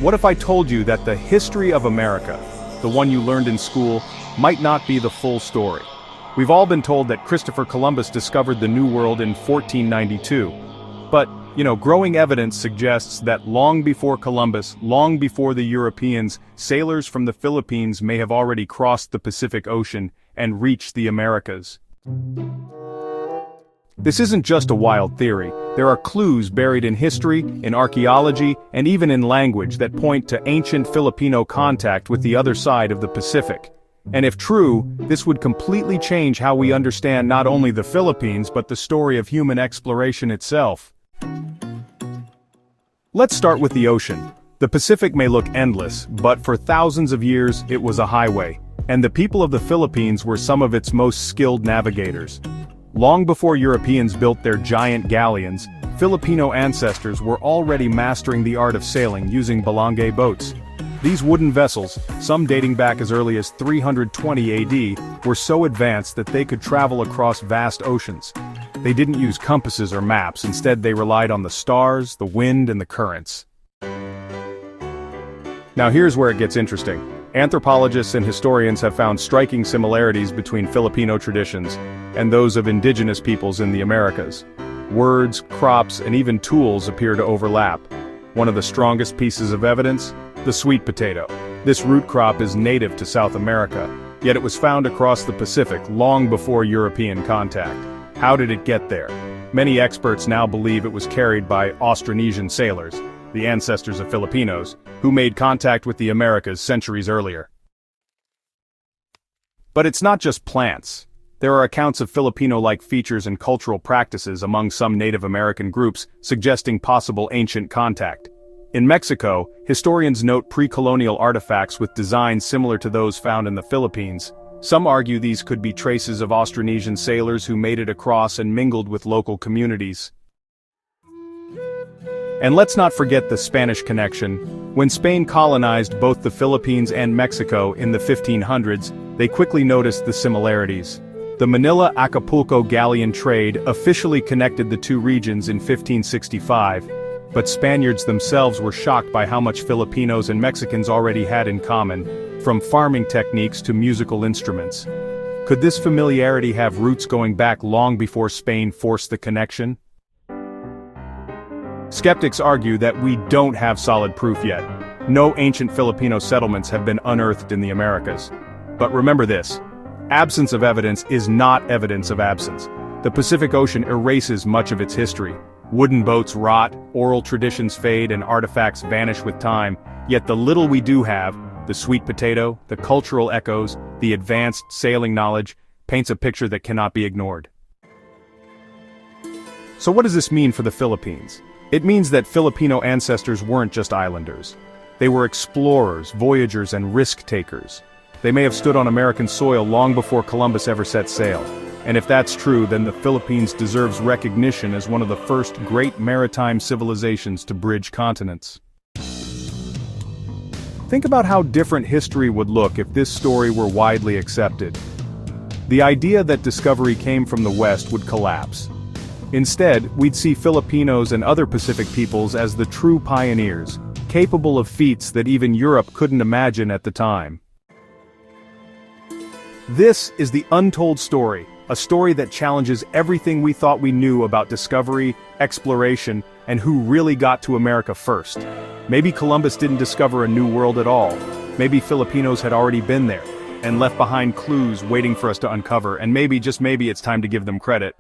What if I told you that the history of America, the one you learned in school, might not be the full story? We've all been told that Christopher Columbus discovered the New World in 1492. But, growing evidence suggests that long before Columbus, long before the Europeans, sailors from the Philippines may have already crossed the Pacific Ocean and reached the Americas. This isn't just a wild theory. There are clues buried in history, in archaeology, and even in language that point to ancient Filipino contact with the other side of the Pacific. And if true, this would completely change how we understand not only the Philippines but the story of human exploration itself. Let's start with the ocean. The Pacific may look endless, but for thousands of years it was a highway, and the people of the Philippines were some of its most skilled navigators. Long before Europeans built their giant galleons, Filipino ancestors were already mastering the art of sailing using balangay boats. These wooden vessels, some dating back as early as 320 AD, were so advanced that they could travel across vast oceans. They didn't use compasses or maps, instead they relied on the stars, the wind, and the currents. Now here's where it gets interesting. Anthropologists and historians have found striking similarities between Filipino traditions and those of indigenous peoples in the Americas. Words, crops, and even tools appear to overlap. One of the strongest pieces of evidence? The sweet potato. This root crop is native to South America, yet it was found across the Pacific long before European contact. How did it get there? Many experts now believe it was carried by Austronesian sailors, the ancestors of Filipinos, who made contact with the Americas centuries earlier. But it's not just plants. There are accounts of Filipino-like features and cultural practices among some Native American groups, suggesting possible ancient contact. In Mexico, historians note pre-colonial artifacts with designs similar to those found in the Philippines. Some argue these could be traces of Austronesian sailors who made it across and mingled with local communities. And let's not forget the Spanish connection. When Spain colonized both the Philippines and Mexico in the 1500s, they quickly noticed the similarities. The Manila-Acapulco galleon trade officially connected the two regions in 1565, but Spaniards themselves were shocked by how much Filipinos and Mexicans already had in common, from farming techniques to musical instruments. Could this familiarity have roots going back long before Spain forced the connection? Skeptics argue that we don't have solid proof yet. No ancient Filipino settlements have been unearthed in the Americas. But remember this: absence of evidence is not evidence of absence. The Pacific Ocean erases much of its history. Wooden boats rot, oral traditions fade, and artifacts vanish with time, yet the little we do have, the sweet potato, the cultural echoes, the advanced sailing knowledge, paints a picture that cannot be ignored. So what does this mean for the Philippines? It means that Filipino ancestors weren't just islanders. They were explorers, voyagers, and risk-takers. They may have stood on American soil long before Columbus ever set sail. And if that's true, then the Philippines deserves recognition as one of the first great maritime civilizations to bridge continents. Think about how different history would look if this story were widely accepted. The idea that discovery came from the West would collapse. Instead, we'd see Filipinos and other Pacific peoples as the true pioneers, capable of feats that even Europe couldn't imagine at the time. This is the Untold Story, a story that challenges everything we thought we knew about discovery, exploration, and who really got to America first. Maybe Columbus didn't discover a new world at all. Maybe Filipinos had already been there, and left behind clues waiting for us to uncover, and maybe, just maybe, it's time to give them credit.